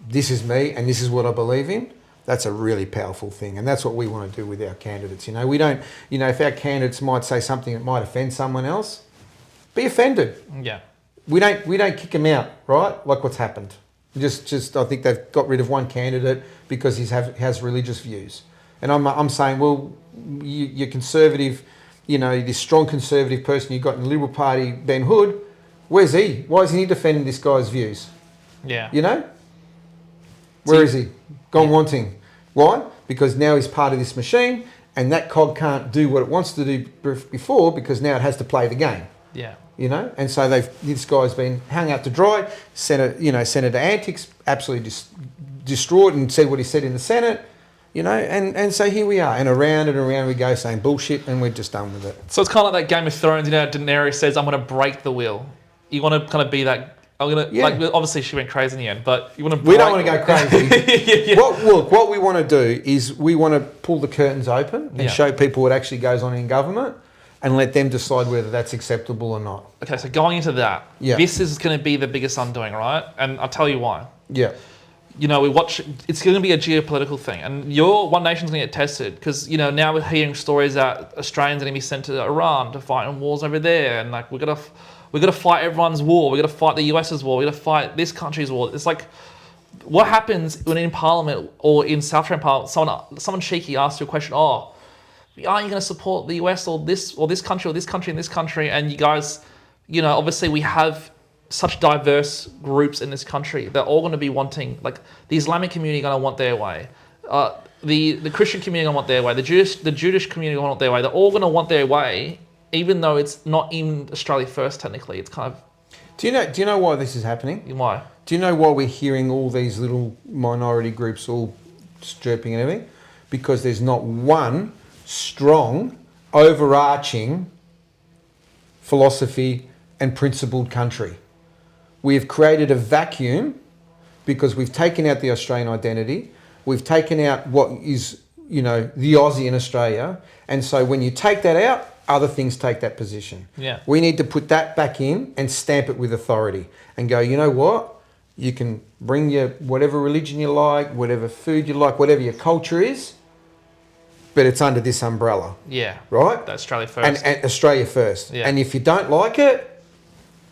this is me and this is what I believe in, that's a really powerful thing. And that's what we want to do with our candidates. We don't, if our candidates might say something that might offend someone else, be offended. Yeah. We don't kick them out, right? Like what's happened. Just I think they've got rid of one candidate because he has religious views. And I'm saying, well, you're conservative, this strong conservative person you got in the Liberal Party, Ben Hood, where's he? Why isn't he defending this guy's views? Yeah. Where is he? Gone wanting. Why? Because now he's part of this machine, and that cog can't do what it wants to do before because now it has to play the game. Yeah. And so this guy's been hung out to dry. Senator Antics absolutely distraught and said what he said in the Senate. And so here we are, and around we go saying bullshit, and we're just done with it. So it's kind of like that Game of Thrones, Daenerys says, I'm going to break the wheel. You want to kind of be that, obviously she went crazy in the end, but you want to We don't want to go crazy. Yeah. What we want to do is we want to pull the curtains open and show people what actually goes on in government and let them decide whether that's acceptable or not. Okay, so going into that, this is going to be the biggest undoing, right? And I'll tell you why. Yeah. It's going to be a geopolitical thing, and your One Nation's going to get tested because, now we're hearing stories that Australians are going to be sent to Iran to fight in wars over there, and we're going to fight everyone's war, we're going to fight the US's war, we're going to fight this country's war. It's like, what happens when in Parliament or in South Australian Parliament, someone cheeky asks you a question, aren't you going to support the US or this country or this country and this country, and you guys, obviously we have such diverse groups in this country. They're all going to be wanting, the Islamic community are going to want their way. The Christian community are going to want their way. The Jewish community are going to want their way. They're all going to want their way, even though it's not in Australia first, technically. It's kind of... Do you know why this is happening? Why? Do you know why we're hearing all these little minority groups all chirping and everything? Because there's not one strong, overarching philosophy and principled country. We have created a vacuum because we've taken out the Australian identity. We've taken out what is, the Aussie in Australia. And so when you take that out, other things take that position. Yeah. We need to put that back in and stamp it with authority and go, you know what? You can bring your whatever religion you like, whatever food you like, whatever your culture is, but it's under this umbrella. Yeah. Right? The Australia first. And Australia first. Yeah. And if you don't like it,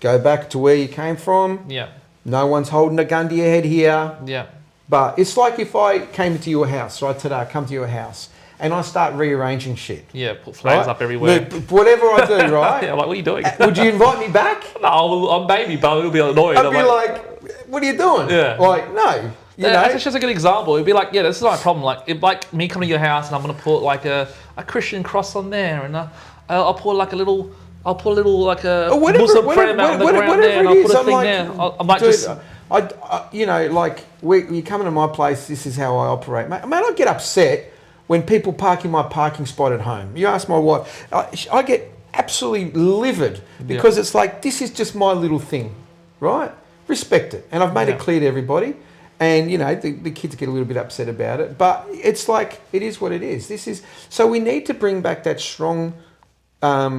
go back to where you came from. Yeah. No one's holding a gun to your head here. Yeah. But it's like if I came to your house, right, today, I come to your house and I start rearranging shit. Yeah, put flags up everywhere. Whatever I do, right? Yeah, like, what are you doing? Would you invite me back? No, I'm baby, but it'll be annoyed. I'd be like, what are you doing? Yeah. Like, no. You know? That's just a good example. It'd be like, yeah, this is not a problem. Like me coming to your house and I'm going to put like a Christian cross on there and I'll put like a little like a Muslim prayer mat on the ground there and I'll put a thing there. I'm like, dude, just... you know, like, you come into my place, this is how I operate. Mate, I get upset when people park in my parking spot at home. You ask my wife, I get absolutely livid because it's like, this is just my little thing, right? Respect it. And I've made it clear to everybody. And, you know, the kids get a little bit upset about it. But it's like, it is what it is. So we need to bring back that strong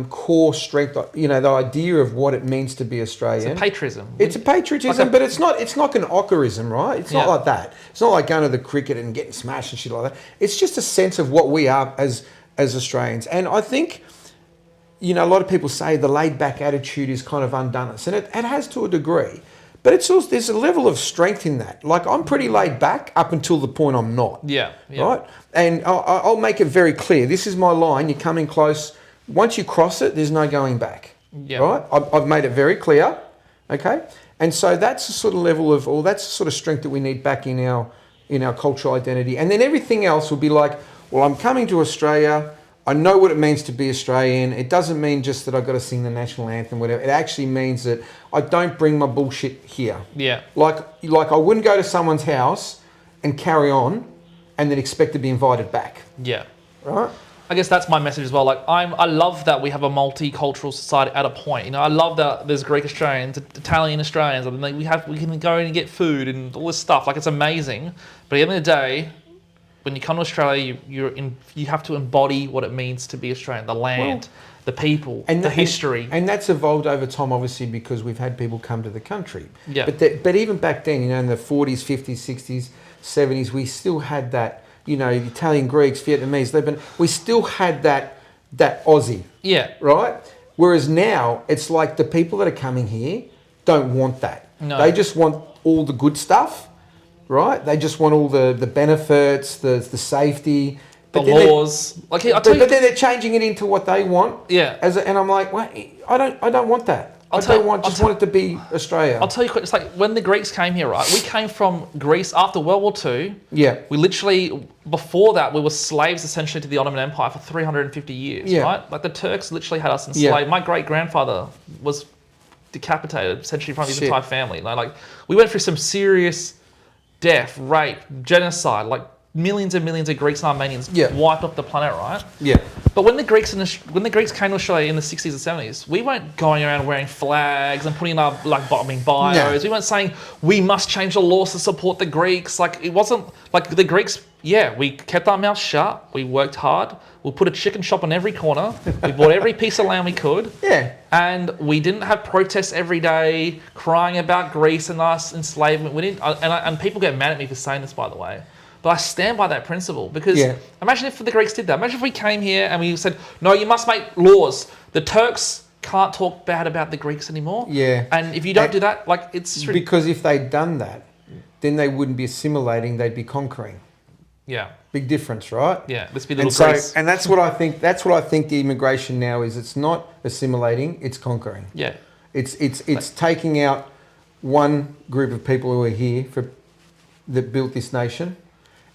core strength, you know, the idea of what it means to be Australian. It's a patriotism. It's a patriotism, but it's not an ockerism, right? It's not like that. It's not like going to the cricket and getting smashed and shit like that. It's just a sense of what we are as Australians. And I think, you know, a lot of people say the laid back attitude is kind of undone us. And it has to a degree. But it's also, there's a level of strength in that. Like, I'm pretty laid back up until the point I'm not. Yeah. Right? And I'll make it very clear. This is my line. You're coming close. Once you cross it, there's no going back. Yeah. Right? I've made it very clear. Okay? And so that's the sort of level of, or that's the sort of strength that we need back in our cultural identity. And then everything else will be like, well, I'm coming to Australia. I know what it means to be Australian. It doesn't mean just that I've got to sing the national anthem, whatever. It actually means that I don't bring my bullshit here. Yeah. Like I wouldn't go to someone's house and carry on and then expect to be invited back. Yeah. Right? I guess that's my message as well. Like, I love that we have a multicultural society at a point. You know, I love that there's Greek Australians, Italian Australians. I mean, we can go in and get food and all this stuff. Like, it's amazing. But at the end of the day, when you come to Australia, you have to embody what it means to be Australian, the land, the people, and the history. And that's evolved over time, obviously, because we've had people come to the country. Yeah. But even back then, you know, in the 40s, 50s, 60s, 70s, we still had that, you know, Italian, Greeks, Vietnamese, Lebanon, we still had that Aussie. Yeah. Right? Whereas now, it's like the people that are coming here don't want that. No. They just want all the good stuff. Right? They just want all the benefits, the safety, the laws. But then they're changing it into what they want. Yeah. And I'm like, well, I don't want that. I want it to be Australia. I'll tell you quick. It's like when the Greeks came here, right? We came from Greece after World War II. Yeah. We literally, before that, we were slaves essentially to the Ottoman Empire for 350 years. Yeah. Right? Like the Turks literally had us enslaved. Yeah. My great grandfather was decapitated essentially in front of his entire family. Like we went through some serious death, rape, genocide, like millions and millions of Greeks and Armenians wiped off the planet, right? Yeah. But when the Greeks came to Australia in the 60s and 70s, we weren't going around wearing flags and putting up like bombing bios. No. We weren't saying we must change the laws to support the Greeks. Like it wasn't like the Greeks. Yeah, we kept our mouths shut. We worked hard. We put a chicken shop on every corner. We bought every piece of land we could. Yeah. And we didn't have protests every day crying about Greece and us enslavement. We didn't. And people get mad at me for saying this, by the way. But I stand by that principle because imagine if the Greeks did that. Imagine if we came here and we said, no, you must make laws. The Turks can't talk bad about the Greeks anymore. Yeah. And if you don't do that, like it's... Because if they'd done that, then they wouldn't be assimilating, they'd be conquering. Yeah. Big difference, right? Yeah. Let's be little Greece. And that's what I think the immigration now is. It's not assimilating, it's conquering. Yeah. It's taking out one group of people who are here that built this nation,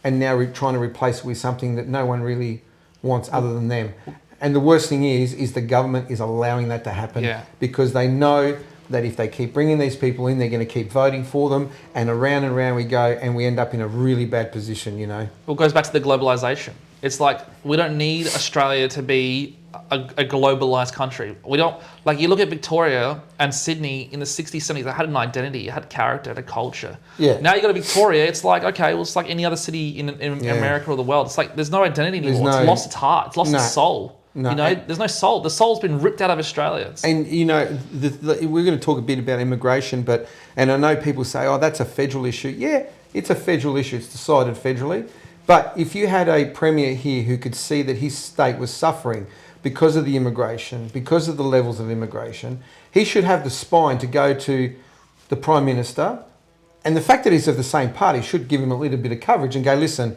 and now we're trying to replace it with something that no one really wants other than them. And the worst thing is the government is allowing that to happen because they know that if they keep bringing these people in, they're going to keep voting for them, and around we go, and we end up in a really bad position, you know. Well, it goes back to the globalization. It's like we don't need Australia to be a globalized country. We don't, like you look at Victoria and Sydney in the 60s, 70s, they had an identity, it had character, it had culture. Yeah. Now you go to Victoria, it's like, okay, well, it's like any other city in America or the world. It's like there's no identity anymore. It's lost its heart, it's lost its soul. No, You know, there's no soul. The soul's been ripped out of Australia. And you know, we're going to talk a bit about immigration, and I know people say, "Oh, that's a federal issue." Yeah, it's a federal issue. It's decided federally. But if you had a premier here who could see that his state was suffering because of the immigration, because of the levels of immigration, he should have the spine to go to the Prime Minister, and the fact that he's of the same party should give him a little bit of coverage and go, "Listen,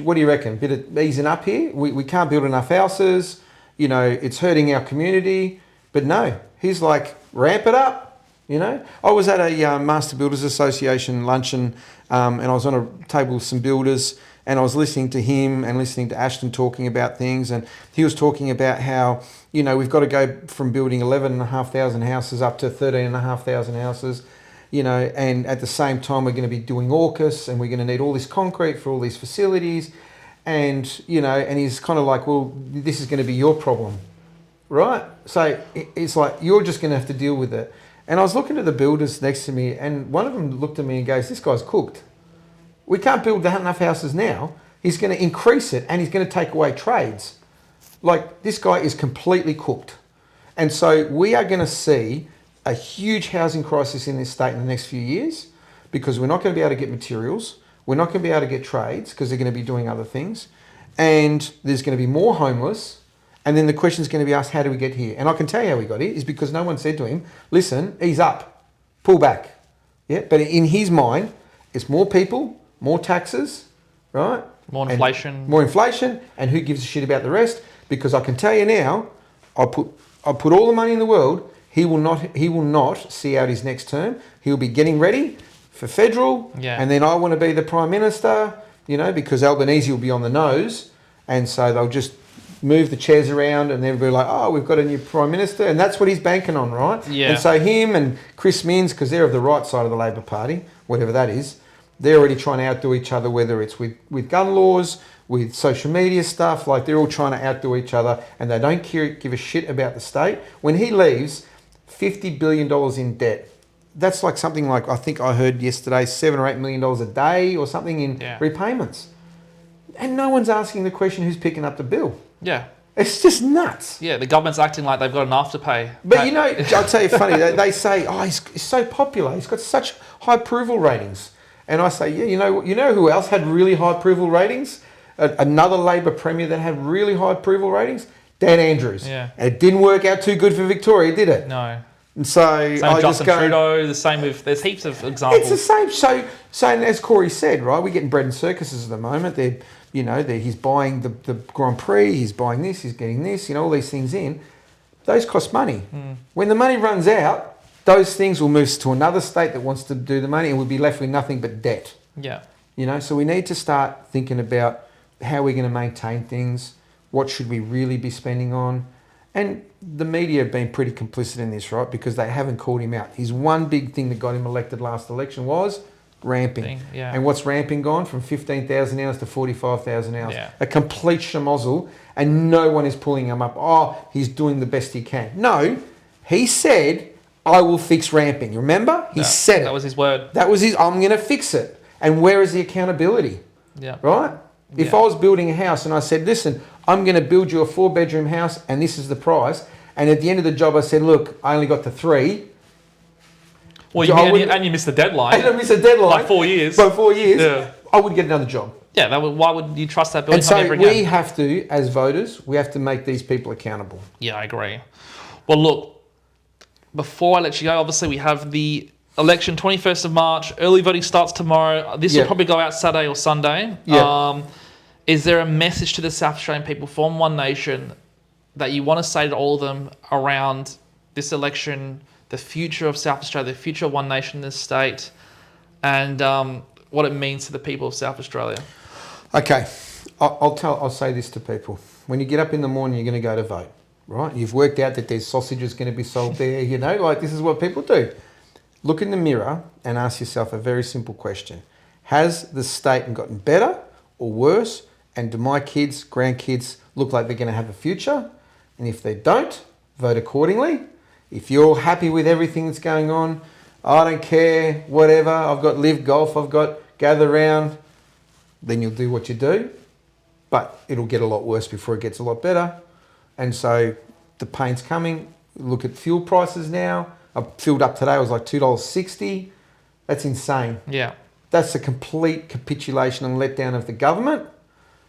what do you reckon? Bit of easing up here? We can't build enough houses. You know, it's hurting our community." But no, he's like, ramp it up. You know, I was at a Master Builders Association luncheon, and I was on a table with some builders, and I was listening to him and listening to Ashton talking about things, and he was talking about how, you know, we've got to go from building 11,500 houses up to 13,500 houses. You know, and at the same time, we're going to be doing AUKUS, and we're going to need all this concrete for all these facilities. And, you know, and he's kind of like, well, this is going to be your problem, right? So it's like, you're just going to have to deal with it. And I was looking at the builders next to me, and one of them looked at me and goes, this guy's cooked. We can't build enough houses now. He's going to increase it, and he's going to take away trades. Like, this guy is completely cooked. And so we are going to see a huge housing crisis in this state in the next few years, because we're not going to be able to get materials. We're not going to be able to get trades because they're going to be doing other things. And there's going to be more homeless. And then the question is going to be asked, how do we get here? And I can tell you how we got here is because no one said to him, listen, ease up, pull back. Yeah. But in his mind, it's more people, more taxes, right? More inflation. And more inflation. And who gives a shit about the rest? Because I can tell you now, I'll put all the money in the world. He will not see out his next term. He'll be getting ready for federal. Yeah. And then I want to be the Prime Minister, you know, because Albanese will be on the nose. And so they'll just move the chairs around and they'll be like, oh, we've got a new Prime Minister. And that's what he's banking on, right? Yeah. And so him and Chris Minns, because they're of the right side of the Labor Party, whatever that is, they're already trying to outdo each other, whether it's with gun laws, with social media stuff. Like, they're all trying to outdo each other, and they don't give a shit about the state. When he leaves, $50 billion in debt. That's like something like, I think I heard yesterday, $7 or $8 million a day or something in repayments. And no one's asking the question, who's picking up the bill? Yeah. It's just nuts. Yeah, the government's acting like they've got an afterpay. But you know, I'll tell you funny, they say, oh, he's so popular. He's got such high approval ratings. And I say, yeah, you know who else had really high approval ratings? Another Labor Premier that had really high approval ratings? Dan Andrews. Yeah. And it didn't work out too good for Victoria, did it? No. And so same I with just Justin go, Trudeau, the same with, there's heaps of examples. it's the same. So and as Corey said, right, we're getting bread and circuses at the moment. He's buying the Grand Prix, he's buying this, he's getting this, all these things in. Those cost money. When the money runs out, those things will move to another state that wants to do the money, and we'll be left with nothing but debt. Yeah. So we need to start thinking about how we're going to maintain things, what should we really be spending on. And the media have been pretty complicit in this, right? Because they haven't called him out. His one big thing that got him elected last election was ramping. Yeah. And what's ramping gone? From 15,000 hours to 45,000 hours. Yeah. A complete schmozzle, and no one is pulling him up. Oh, he's doing the best he can. No, he said, I will fix ramping. You remember? He said it. That was his word. That was his, I'm going to fix it. And where is the accountability? Yeah. Right? If I was building a house and I said, listen, I'm going to build you a 4-bedroom house and this is the price. And at the end of the job, I said, look, I only got to 3. Well, you missed the deadline. And I missed the deadline. By 4 years. By 4 years, Yeah. I would get another job. Yeah, why would you trust that building And so company ever we again? have to, as voters, we have to make these people accountable. Yeah, I agree. Well, look, before I let you go, obviously we have the election 21st of March. Early voting starts tomorrow. This will probably go out Saturday or Sunday. Yeah. Is there a message to the South Australian people from One Nation that you want to say to all of them around this election, the future of South Australia, the future of One Nation in this state, and what it means to the people of South Australia? Okay, I'll say this to people. When you get up in the morning, you're going to go to vote, right? You've worked out that there's sausages going to be sold there, like this is what people do. Look in the mirror and ask yourself a very simple question. Has the state gotten better or worse? And do my kids, grandkids look like they're going to have a future? And if they don't, vote accordingly. If you're happy with everything that's going on, I don't care, whatever, I've got Live Golf, I've got Gather Round, then you'll do what you do. But it'll get a lot worse before it gets a lot better. And so the pain's coming. Look at fuel prices now. I filled up today, it was like $2.60. That's insane. Yeah. That's a complete capitulation and letdown of the government.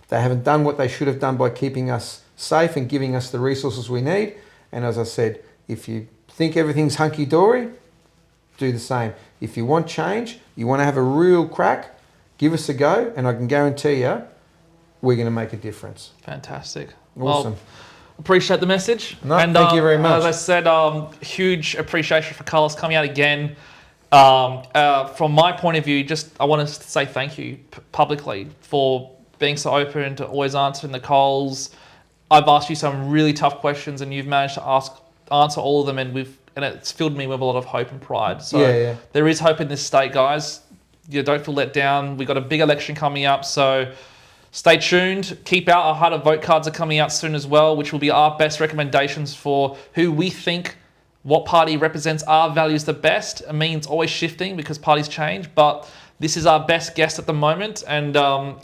They haven't done what they should have done by keeping us safe and giving us the resources we need. And as I said, if you think everything's hunky-dory, do the same. If you want change, you want to have a real crack, give us a go, and I can guarantee you, we're going to make a difference. Fantastic. Awesome. Well, appreciate the message. No, thank you very much. As I said, huge appreciation for Carlos coming out again. From my point of view, I want to say thank you publicly for being so open to always answering the calls. I've asked you some really tough questions, and you've managed to answer all of them, and it's filled me with a lot of hope and pride. So there is hope in this state, guys. You don't feel let down. We've got a big election coming up, so stay tuned. Keep out. Our harder vote cards are coming out soon as well, which will be our best recommendations for who we think, what party represents our values the best. It means always shifting because parties change, but this is our best guess at the moment, and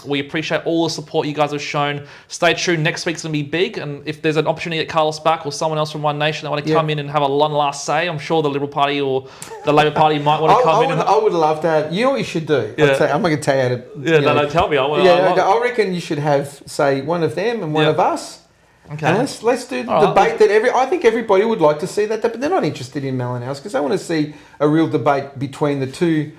we appreciate all the support you guys have shown. Stay tuned. Next week's going to be big, and if there's an opportunity to get Carlos back or someone else from One Nation that want to come in and have a one last say, I'm sure the Liberal Party or the Labor Party might want to come in. I would love to have... You know what you should do? I'm not going to tell you how to... No, tell me. I reckon you should have, say, one of them and one of us. Okay. And let's do the debate that I think everybody would like to see that, but they're not interested in Mellon House because they want to see a real debate between the two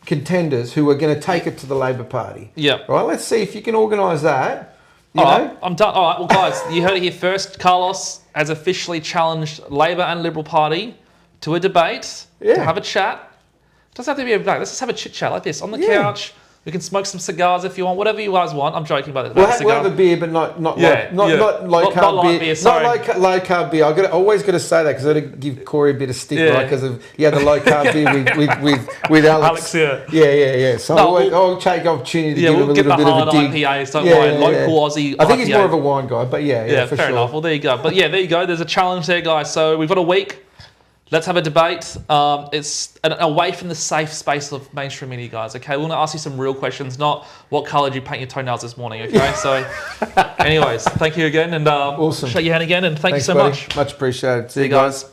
contenders who are going to take it to the Labor Party. Yeah. Right. Let's see if you can organise that. You know? I'm done. All right. Well, guys, you heard it here first. Carlos has officially challenged Labor and Liberal Party to a debate, to have a chat. It doesn't have to be a debate. Let's just have a chit chat like this on the couch. We can smoke some cigars if you want, whatever you guys want. I'm joking about it. We'll have a beer, but not low carb beer. Sorry. Not low carb beer. I always got to say that because I got to give Corey a bit of stick, right? Because he had the low carb beer with Alex. Yeah. So I'll take the opportunity to give him a little bit of a dig. IPAs, don't worry. Local Aussie. I think he's more of a wine guy, but for fair sure. enough. Well, there you go. But there you go. There's a challenge there, guys. So we've got a week. Let's have a debate. It's away from the safe space of mainstream media, guys. Okay, we want to ask you some real questions, not what colour did you paint your toenails this morning. Okay, so, anyways, thank you again, and awesome. Shake your hand again, and thanks you so buddy. much. Much appreciated. See you guys.